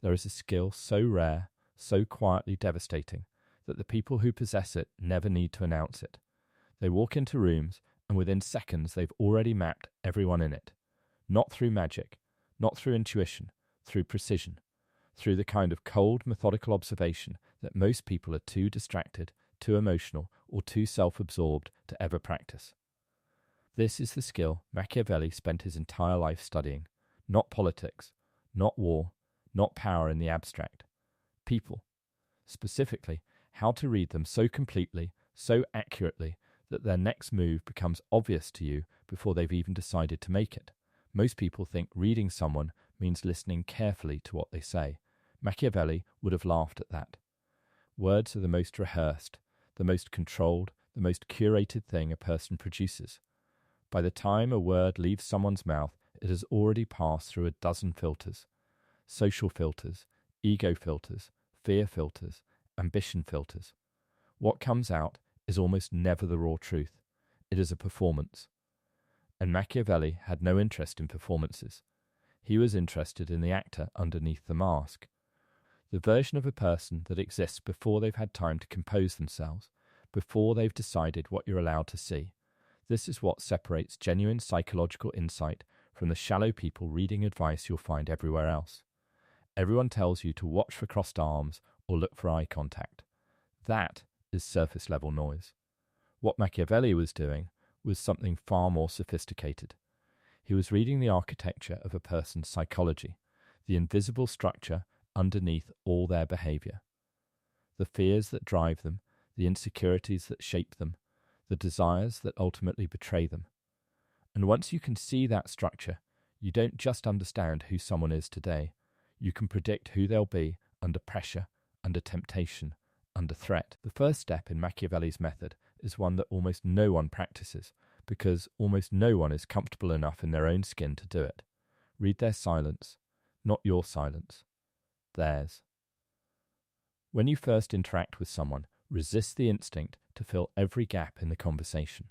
There is a skill so rare, so quietly devastating, that the people who possess it never need to announce it. They walk into rooms, and within seconds they've already mapped everyone in it. Not through magic, not through intuition, through precision, through the kind of cold, methodical observation that most people are too distracted, too emotional, or too self-absorbed to ever practice. This is the skill Machiavelli spent his entire life studying. Not politics, not war, not power in the abstract. People. Specifically, how to read them so completely, so accurately, that their next move becomes obvious to you before they've even decided to make it. Most people think reading someone means listening carefully to what they say. Machiavelli would have laughed at that. Words are the most rehearsed, the most controlled, the most curated thing a person produces. By the time a word leaves someone's mouth, it has already passed through a dozen filters. Social filters, ego filters, fear filters, ambition filters. What comes out is almost never the raw truth. It is a performance. And Machiavelli had no interest in performances. He was interested in the actor underneath the mask. The version of a person that exists before they've had time to compose themselves, before they've decided what you're allowed to see. This is what separates genuine psychological insight from the shallow people reading advice you'll find everywhere else. Everyone tells you to watch for crossed arms or look for eye contact. That is surface-level noise. What Machiavelli was doing was something far more sophisticated. He was reading the architecture of a person's psychology, the invisible structure underneath all their behavior. The fears that drive them, the insecurities that shape them, the desires that ultimately betray them. And once you can see that structure, you don't just understand who someone is today. You can predict who they'll be under pressure, under temptation, under threat. The first step in Machiavelli's method is one that almost no one practices, because almost no one is comfortable enough in their own skin to do it. Read their silence, not your silence. Theirs. When you first interact with someone, resist the instinct to fill every gap in the conversation.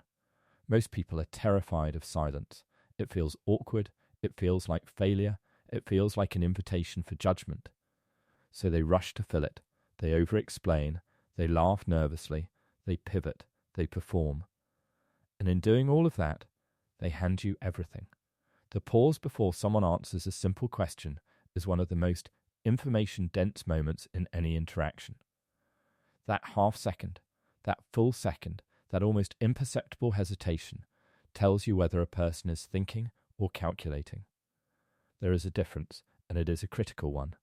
Most people are terrified of silence. It feels awkward, it feels like failure, it feels like an invitation for judgment. So they rush to fill it, they over-explain, they laugh nervously, they pivot, they perform. And in doing all of that, they hand you everything. The pause before someone answers a simple question is one of the most information-dense moments in any interaction. That half second, that full second, that almost imperceptible hesitation tells you whether a person is thinking or calculating. There is a difference, and it is a critical one.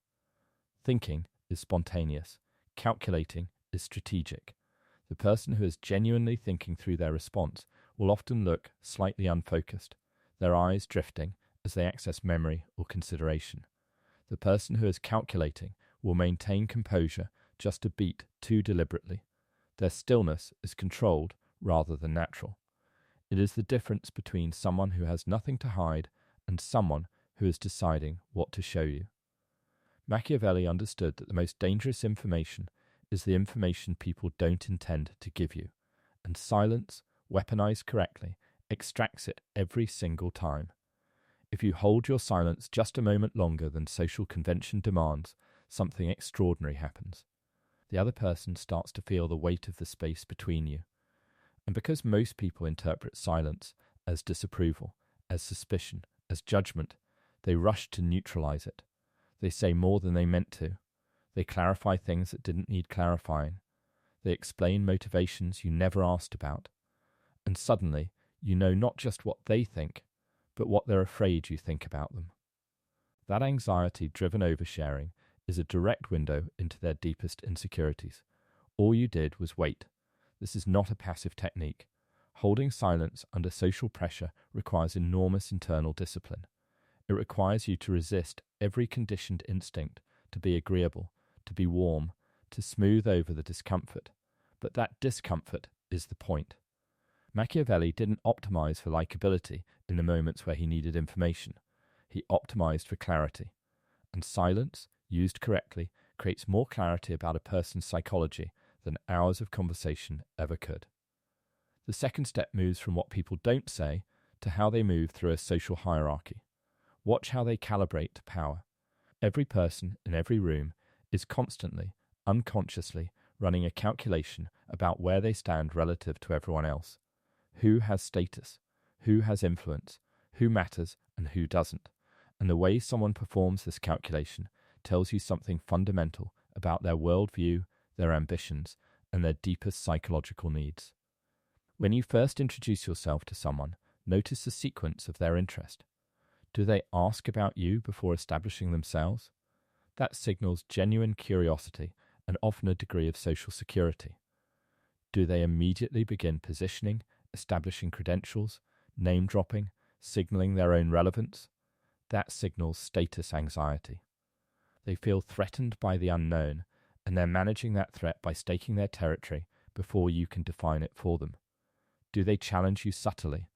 Thinking is spontaneous. Calculating is strategic. The person who is genuinely thinking through their response will often look slightly unfocused, their eyes drifting as they access memory or consideration. The person who is calculating will maintain composure just a beat too deliberately. Their stillness is controlled rather than natural. It is the difference between someone who has nothing to hide and someone who is deciding what to show you. Machiavelli understood that the most dangerous information is the information people don't intend to give you, and silence, weaponized correctly, extracts it every single time. If you hold your silence just a moment longer than social convention demands, something extraordinary happens. The other person starts to feel the weight of the space between you. And because most people interpret silence as disapproval, as suspicion, as judgment, they rush to neutralize it. They say more than they meant to. They clarify things that didn't need clarifying. They explain motivations you never asked about. And suddenly, you know not just what they think, but what they're afraid you think about them. That anxiety-driven oversharing is a direct window into their deepest insecurities. All you did was wait. This is not a passive technique. Holding silence under social pressure requires enormous internal discipline. It requires you to resist every conditioned instinct to be agreeable, to be warm, to smooth over the discomfort. But that discomfort is the point. Machiavelli didn't optimize for likability in the moments where he needed information. He optimized for clarity. And silence, used correctly, creates more clarity about a person's psychology than hours of conversation ever could. The second step moves from what people don't say to how they move through a social hierarchy. Watch how they calibrate to power. Every person in every room is constantly, unconsciously, running a calculation about where they stand relative to everyone else. Who has status, who has influence, who matters and who doesn't. And the way someone performs this calculation tells you something fundamental about their worldview, their ambitions, and their deepest psychological needs. When you first introduce yourself to someone, notice the sequence of their interest. Do they ask about you before establishing themselves? That signals genuine curiosity and often a degree of social security. Do they immediately begin positioning, establishing credentials, name-dropping, signaling their own relevance? That signals status anxiety. They feel threatened by the unknown, and they're managing that threat by staking their territory before you can define it for them. Do they challenge you subtly,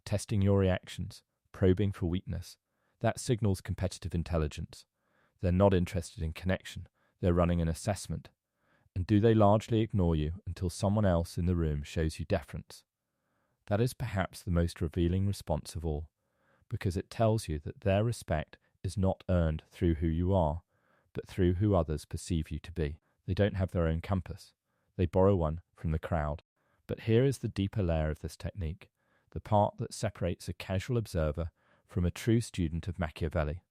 testing your reactions, probing for weakness? That signals competitive intelligence. They're not interested in connection, they're running an assessment. And do they largely ignore you until someone else in the room shows you deference? That is perhaps the most revealing response of all, because it tells you that their respect is not earned through who you are, but through who others perceive you to be. They don't have their own compass. They borrow one from the crowd. But here is the deeper layer of this technique, the part that separates a casual observer from a true student of Machiavelli.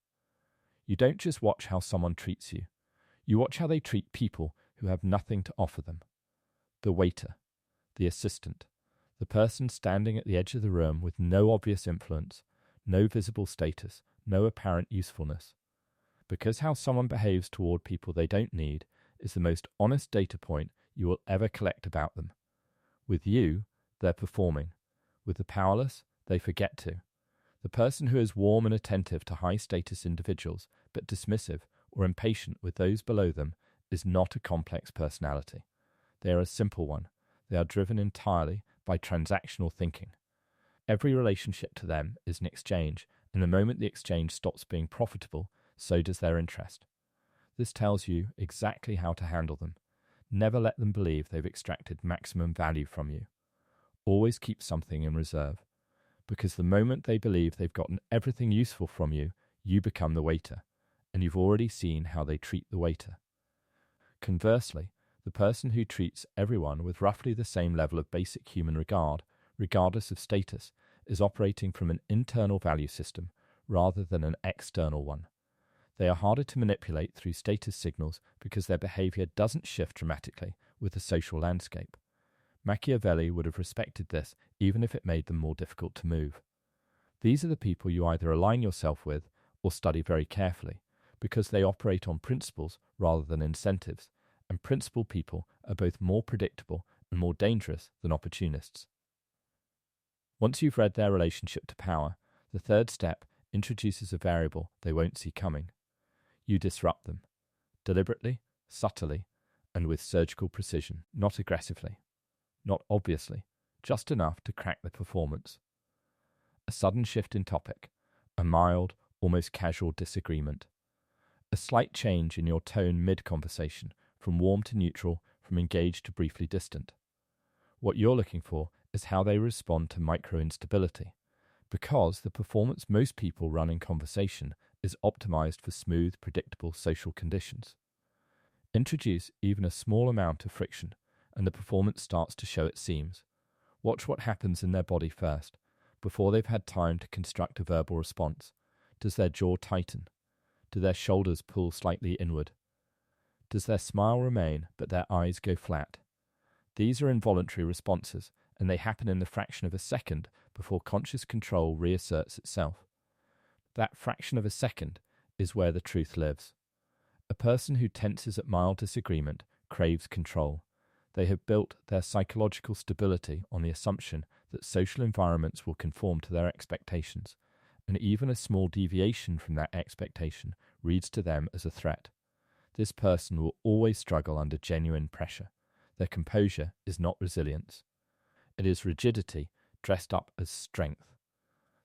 You don't just watch how someone treats you. You watch how they treat people who have nothing to offer them. The waiter, the assistant, the person standing at the edge of the room with no obvious influence, no visible status, no apparent usefulness. Because how someone behaves toward people they don't need is the most honest data point you will ever collect about them. With you, they're performing. With the powerless, they forget to. The person who is warm and attentive to high-status individuals, but dismissive or impatient with those below them, is not a complex personality. They are a simple one. They are driven entirely by transactional thinking. Every relationship to them is an exchange, and the moment the exchange stops being profitable, so does their interest. This tells you exactly how to handle them. Never let them believe they've extracted maximum value from you. Always keep something in reserve, because the moment they believe they've gotten everything useful from you, you become the waiter, and you've already seen how they treat the waiter. Conversely, the person who treats everyone with roughly the same level of basic human regard, regardless of status, is operating from an internal value system rather than an external one. They are harder to manipulate through status signals because their behavior doesn't shift dramatically with the social landscape. Machiavelli would have respected this even if it made them more difficult to move. These are the people you either align yourself with or study very carefully, because they operate on principles rather than incentives, and principled people are both more predictable and more dangerous than opportunists. Once you've read their relationship to power, the third step introduces a variable they won't see coming. You disrupt them, deliberately, subtly, and with surgical precision, not aggressively, not obviously, just enough to crack the performance. A sudden shift in topic, a mild, almost casual disagreement, a slight change in your tone mid-conversation, from warm to neutral, from engaged to briefly distant. What you're looking for is how they respond to micro-instability, because the performance most people run in conversation is optimized for smooth, predictable social conditions. Introduce even a small amount of friction, and the performance starts to show its seams. Watch what happens in their body first, before they've had time to construct a verbal response. Does their jaw tighten? Do their shoulders pull slightly inward? Does their smile remain, but their eyes go flat? These are involuntary responses, and they happen in the fraction of a second before conscious control reasserts itself. That fraction of a second is where the truth lives. A person who tenses at mild disagreement craves control. They have built their psychological stability on the assumption that social environments will conform to their expectations, and even a small deviation from that expectation reads to them as a threat. This person will always struggle under genuine pressure. Their composure is not resilience. It is rigidity dressed up as strength.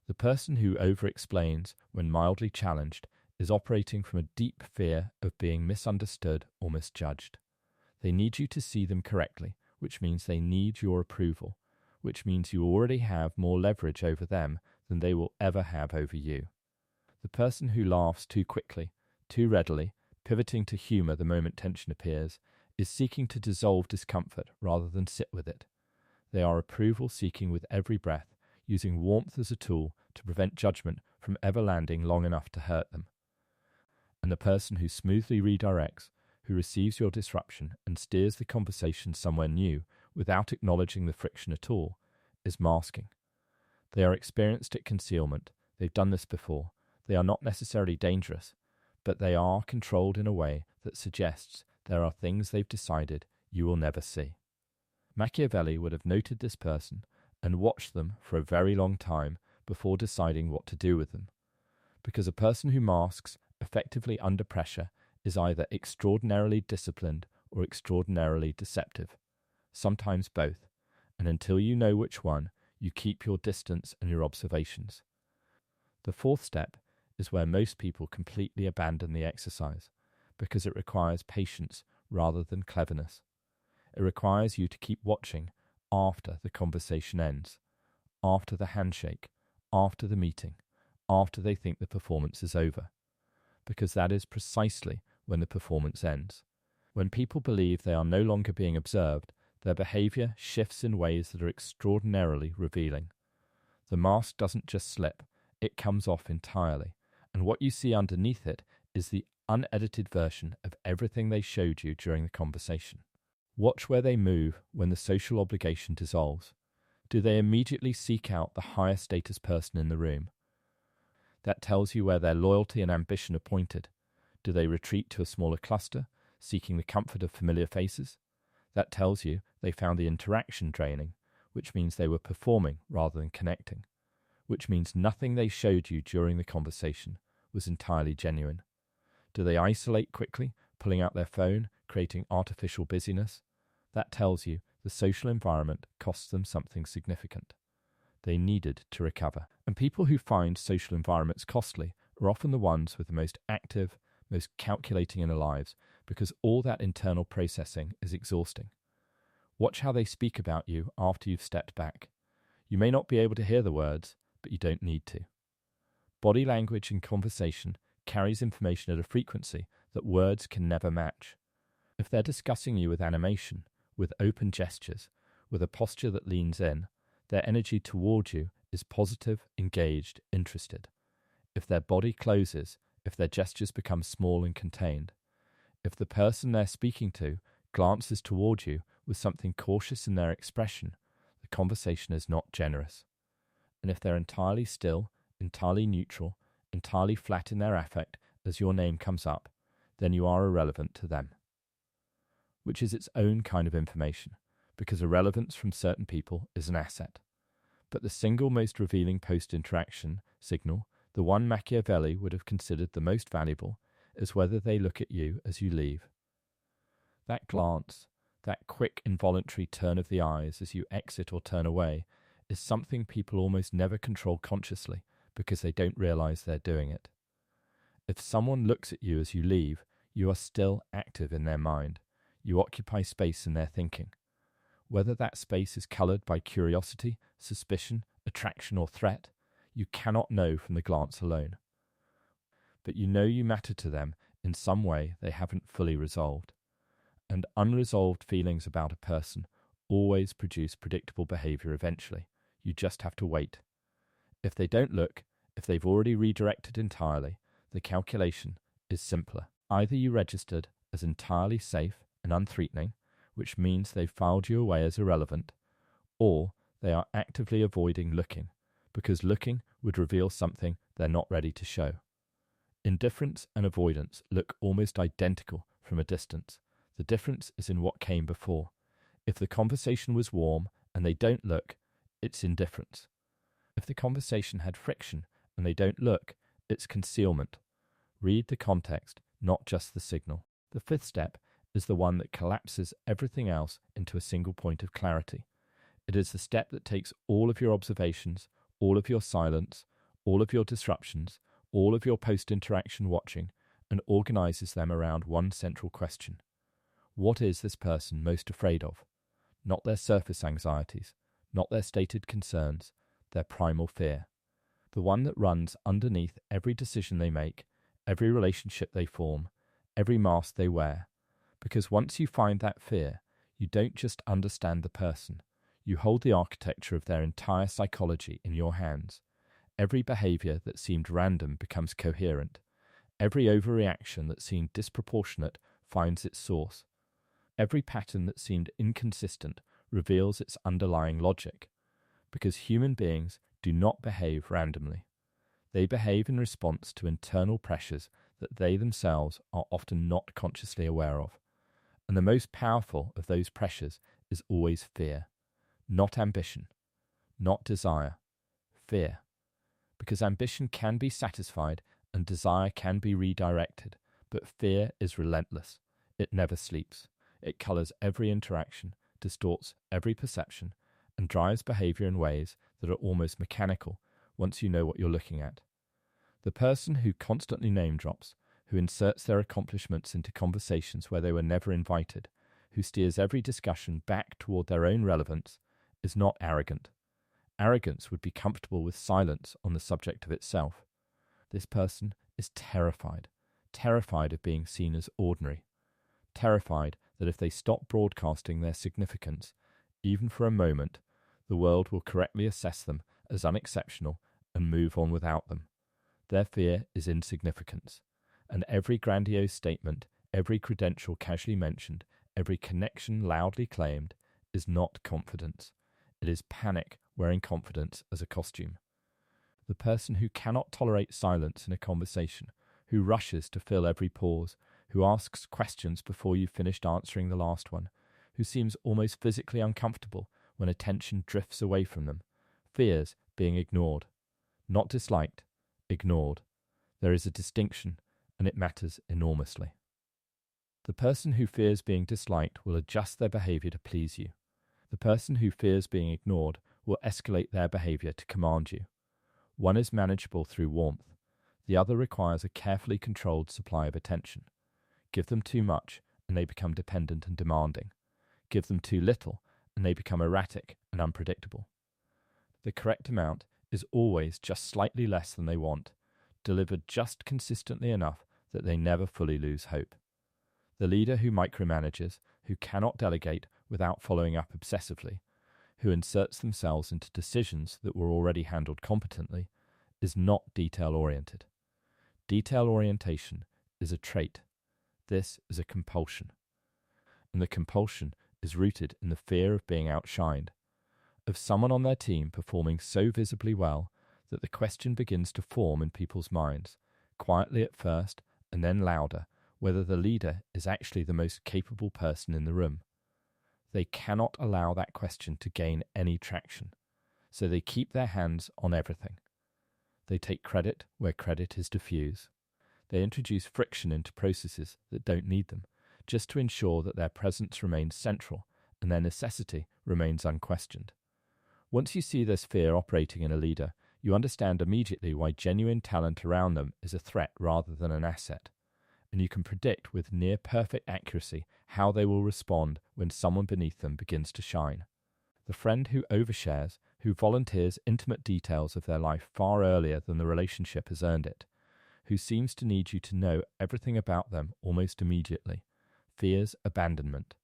The person who over-explains when mildly challenged is operating from a deep fear of being misunderstood or misjudged. They need you to see them correctly, which means they need your approval, which means you already have more leverage over them than they will ever have over you. The person who laughs too quickly, too readily, pivoting to humour the moment tension appears, is seeking to dissolve discomfort rather than sit with it. They are approval-seeking with every breath, using warmth as a tool to prevent judgment from ever landing long enough to hurt them. And the person who smoothly redirects, who receives your disruption and steers the conversation somewhere new without acknowledging the friction at all, is masking. They are experienced at concealment. They've done this before. They are not necessarily dangerous, but they are controlled in a way that suggests there are things they've decided you will never see. Machiavelli would have noted this person and watched them for a very long time before deciding what to do with them. Because a person who masks effectively under pressure is either extraordinarily disciplined or extraordinarily deceptive, sometimes both, and until you know which one, you keep your distance and your observations. The fourth step is where most people completely abandon the exercise, because it requires patience rather than cleverness. It requires you to keep watching after the conversation ends, after the handshake, after the meeting, after they think the performance is over, because that is precisely when the performance ends. When people believe they are no longer being observed, their behavior shifts in ways that are extraordinarily revealing. The mask doesn't just slip, it comes off entirely, and what you see underneath it is the unedited version of everything they showed you during the conversation. Watch where they move when the social obligation dissolves. Do they immediately seek out the higher status person in the room? That tells you where their loyalty and ambition are pointed. Do they retreat to a smaller cluster, seeking the comfort of familiar faces? That tells you they found the interaction draining, which means they were performing rather than connecting, which means nothing they showed you during the conversation was entirely genuine. Do they isolate quickly, pulling out their phone, creating artificial busyness? That tells you the social environment costs them something significant. They needed to recover. And people who find social environments costly are often the ones with the most active, most calculating inner lives, because all that internal processing is exhausting. Watch how they speak about you after you've stepped back. You may not be able to hear the words, but you don't need to. Body language in conversation carries information at a frequency that words can never match. If they're discussing you with animation, with open gestures, with a posture that leans in, their energy toward you is positive, engaged, interested. If their body closes, if their gestures become small and contained, if the person they're speaking to glances toward you with something cautious in their expression, the conversation is not generous. And if they're entirely still, entirely neutral, entirely flat in their affect as your name comes up, then you are irrelevant to them. Which is its own kind of information, because irrelevance from certain people is an asset. But the single most revealing post-interaction signal, the one Machiavelli would have considered the most valuable, is whether they look at you as you leave. That glance, that quick involuntary turn of the eyes as you exit or turn away, is something people almost never control consciously because they don't realize they're doing it. If someone looks at you as you leave, you are still active in their mind. You occupy space in their thinking. Whether that space is colored by curiosity, suspicion, attraction, or threat, you cannot know from the glance alone. But you know you matter to them in some way they haven't fully resolved. And unresolved feelings about a person always produce predictable behavior eventually. You just have to wait. If they don't look, if they've already redirected entirely, the calculation is simpler. Either you registered as entirely safe and unthreatening, which means they've filed you away as irrelevant, or they are actively avoiding looking, because looking would reveal something they're not ready to show. Indifference and avoidance look almost identical from a distance. The difference is in what came before. If the conversation was warm and they don't look, it's indifference. If the conversation had friction and they don't look, it's concealment. Read the context, not just the signal. The fifth step is the one that collapses everything else into a single point of clarity. It is the step that takes all of your observations, all of your silence, all of your disruptions, all of your post-interaction watching, and organizes them around one central question. What is this person most afraid of? Not their surface anxieties, not their stated concerns, their primal fear. The one that runs underneath every decision they make, every relationship they form, every mask they wear. Because once you find that fear, you don't just understand the person, you hold the architecture of their entire psychology in your hands. Every behavior that seemed random becomes coherent. Every overreaction that seemed disproportionate finds its source. Every pattern that seemed inconsistent reveals its underlying logic. Because human beings do not behave randomly. They behave in response to internal pressures that they themselves are often not consciously aware of. And the most powerful of those pressures is always fear. Not ambition, not desire, fear. Because ambition can be satisfied and desire can be redirected, but fear is relentless. It never sleeps. It colours every interaction, distorts every perception, and drives behaviour in ways that are almost mechanical once you know what you're looking at. The person who constantly name drops, who inserts their accomplishments into conversations where they were never invited, who steers every discussion back toward their own relevance, is not arrogant. Arrogance would be comfortable with silence on the subject of itself. This person is terrified of being seen as ordinary, terrified that if they stop broadcasting their significance, even for a moment, the world will correctly assess them as unexceptional and move on without them. Their fear is insignificance, and every grandiose statement, every credential casually mentioned, every connection loudly claimed, is not confidence. It is panic wearing confidence as a costume. The person who cannot tolerate silence in a conversation, who rushes to fill every pause, who asks questions before you've finished answering the last one, who seems almost physically uncomfortable when attention drifts away from them, fears being ignored. Not disliked, ignored. There is a distinction, and it matters enormously. The person who fears being disliked will adjust their behaviour to please you. The person who fears being ignored will escalate their behaviour to command you. One is manageable through warmth. The other requires a carefully controlled supply of attention. Give them too much, and they become dependent and demanding. Give them too little, and they become erratic and unpredictable. The correct amount is always just slightly less than they want, delivered just consistently enough that they never fully lose hope. The leader who micromanages, who cannot delegate without following up obsessively, who inserts themselves into decisions that were already handled competently, is not detail-oriented. Detail orientation is a trait. This is a compulsion. And the compulsion is rooted in the fear of being outshined, of someone on their team performing so visibly well that the question begins to form in people's minds, quietly at first and then louder, whether the leader is actually the most capable person in the room. They cannot allow that question to gain any traction, so they keep their hands on everything. They take credit where credit is diffuse. They introduce friction into processes that don't need them, just to ensure that their presence remains central and their necessity remains unquestioned. Once you see this fear operating in a leader, you understand immediately why genuine talent around them is a threat rather than an asset. And you can predict with near-perfect accuracy how they will respond when someone beneath them begins to shine. The friend who overshares, who volunteers intimate details of their life far earlier than the relationship has earned it, who seems to need you to know everything about them almost immediately, fears abandonment.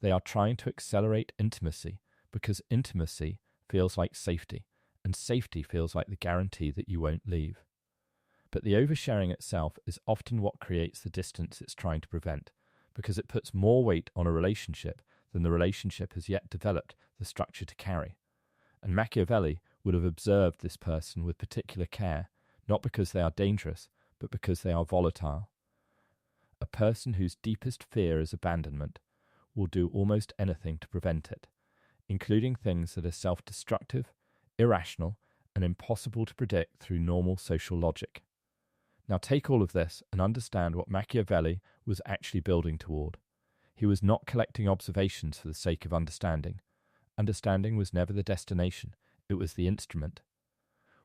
They are trying to accelerate intimacy because intimacy feels like safety, and safety feels like the guarantee that you won't leave. But the oversharing itself is often what creates the distance it's trying to prevent, because it puts more weight on a relationship than the relationship has yet developed the structure to carry. And Machiavelli would have observed this person with particular care, not because they are dangerous, but because they are volatile. A person whose deepest fear is abandonment will do almost anything to prevent it, including things that are self-destructive, irrational, and impossible to predict through normal social logic. Now take all of this and understand what Machiavelli was actually building toward. He was not collecting observations for the sake of understanding. Understanding was never the destination, it was the instrument.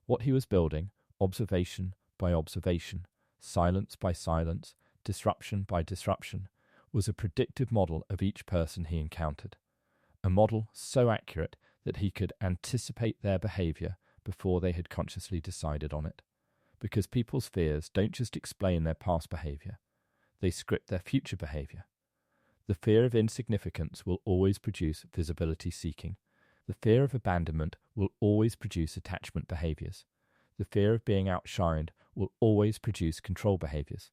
What he was building, observation by observation, silence by silence, disruption by disruption, was a predictive model of each person he encountered. A model so accurate that he could anticipate their behavior before they had consciously decided on it. because people's fears don't just explain their past behavior, they script their future behavior. The fear of insignificance will always produce visibility seeking. The fear of abandonment will always produce attachment behaviors. The fear of being outshined will always produce control behaviors.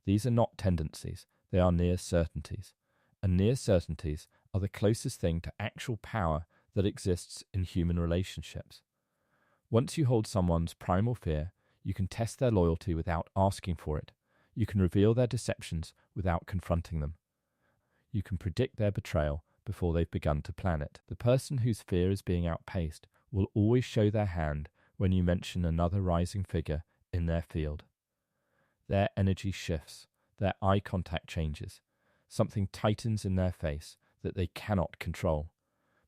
These are not tendencies, they are near certainties. And near certainties are the closest thing to actual power that exists in human relationships. Once you hold someone's primal fear, you can test their loyalty without asking for it. You can reveal their deceptions without confronting them. You can predict their betrayal before they've begun to plan it. The person whose fear is being outpaced will always show their hand when you mention another rising figure in their field. Their energy shifts, their eye contact changes, something tightens in their face that they cannot control,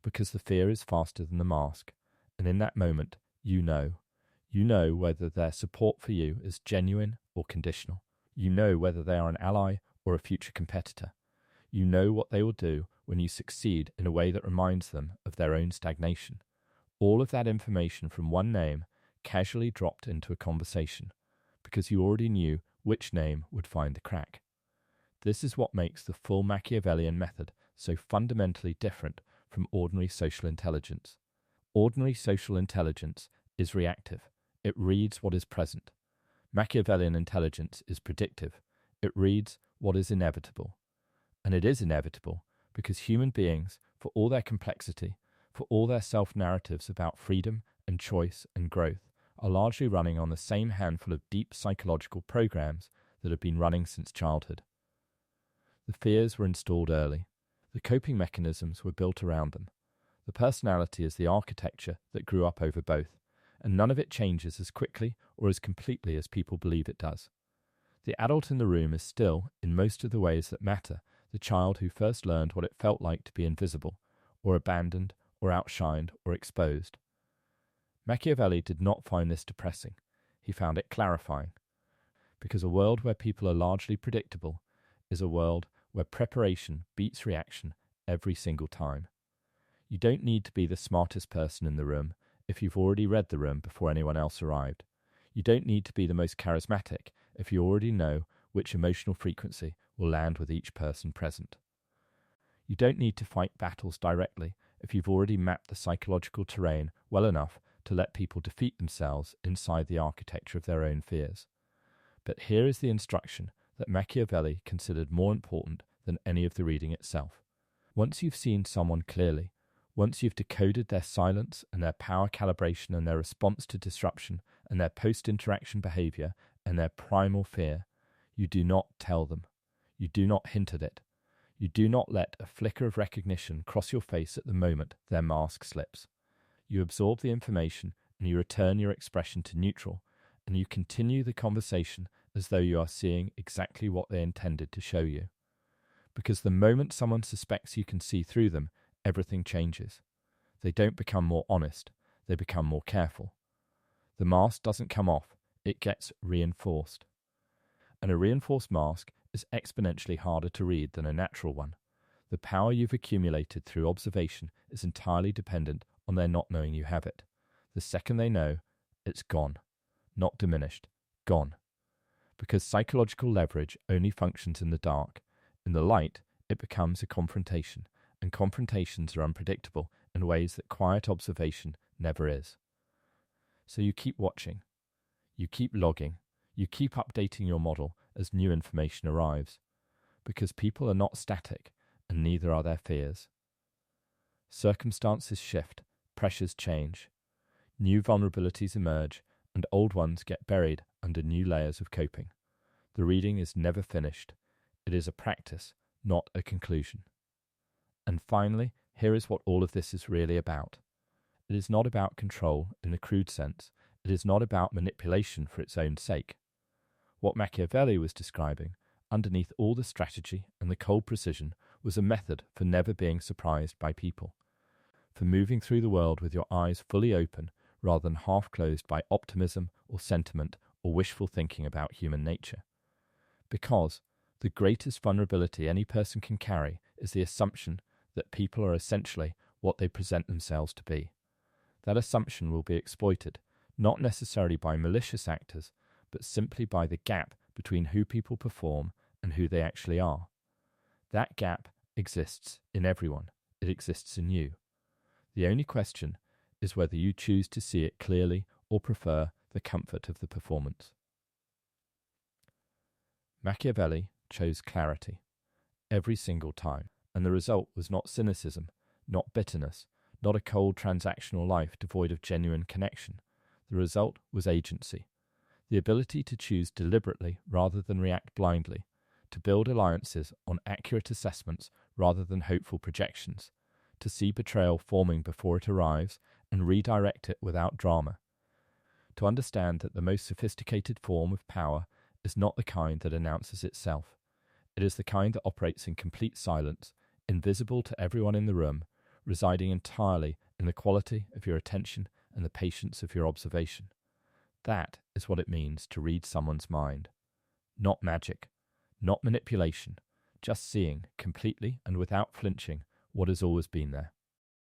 because the fear is faster than the mask, and in that moment, you know whether their support for you is genuine or conditional. You know whether they are an ally or a future competitor. You know what they will do when you succeed in a way that reminds them of their own stagnation. All of that information from one name casually dropped into a conversation, because you already knew which name would find the crack. This is what makes the full Machiavellian method so fundamentally different from ordinary social intelligence. Ordinary social intelligence is reactive. It reads what is present. Machiavellian intelligence is predictive. It reads what is inevitable. And it is inevitable because human beings, for all their complexity, for all their self-narratives about freedom and choice and growth, are largely running on the same handful of deep psychological programs that have been running since childhood. The fears were installed early. The coping mechanisms were built around them. The personality is the architecture that grew up over both, and none of it changes as quickly or as completely as people believe it does. The adult in the room is still, in most of the ways that matter, the child who first learned what it felt like to be invisible, or abandoned, or outshined, or exposed. Machiavelli did not find this depressing. He found it clarifying. Because a world where people are largely predictable is a world where preparation beats reaction every single time. You don't need to be the smartest person in the room if you've already read the room before anyone else arrived. You don't need to be the most charismatic if you already know which emotional frequency will land with each person present. You don't need to fight battles directly if you've already mapped the psychological terrain well enough to let people defeat themselves inside the architecture of their own fears. But here is the instruction that Machiavelli considered more important than any of the reading itself. Once you've seen someone clearly, once you've decoded their silence and their power calibration and their response to disruption and their post-interaction behavior and their primal fear, you do not tell them. You do not hint at it. You do not let a flicker of recognition cross your face at the moment their mask slips. You absorb the information and you return your expression to neutral, and you continue the conversation as though you are seeing exactly what they intended to show you. Because the moment someone suspects you can see through them, everything changes. They don't become more honest, they become more careful. The mask doesn't come off, it gets reinforced. And a reinforced mask is exponentially harder to read than a natural one. The power you've accumulated through observation is entirely dependent on their not knowing you have it. The second they know, it's gone. Not diminished, gone. Because psychological leverage only functions in the dark. In the light, it becomes a confrontation, and confrontations are unpredictable in ways that quiet observation never is. So you keep watching, you keep logging, you keep updating your model as new information arrives, because people are not static, and neither are their fears. Circumstances shift, pressures change, new vulnerabilities emerge, and old ones get buried under new layers of coping. The reading is never finished. It is a practice, not a conclusion. And finally, here is what all of this is really about. It is not about control in a crude sense. It is not about manipulation for its own sake. What Machiavelli was describing, underneath all the strategy and the cold precision, was a method for never being surprised by people, for moving through the world with your eyes fully open rather than half closed by optimism or sentiment or wishful thinking about human nature. Because the greatest vulnerability any person can carry is the assumption that people are essentially what they present themselves to be. That assumption will be exploited, not necessarily by malicious actors, but simply by the gap between who people perform and who they actually are. That gap exists in everyone. It exists in you. The only question is whether you choose to see it clearly or prefer the comfort of the performance. Machiavelli chose clarity every single time, and the result was not cynicism, not bitterness, not a cold transactional life devoid of genuine connection. The result was agency, the ability to choose deliberately rather than react blindly, to build alliances on accurate assessments rather than hopeful projections, to see betrayal forming before it arrives and redirect it without drama, to understand that the most sophisticated form of power is not the kind that announces itself. It is the kind that operates in complete silence, invisible to everyone in the room, residing entirely in the quality of your attention and the patience of your observation. That is what it means to read someone's mind. Not magic, not manipulation, just seeing completely and without flinching what has always been there.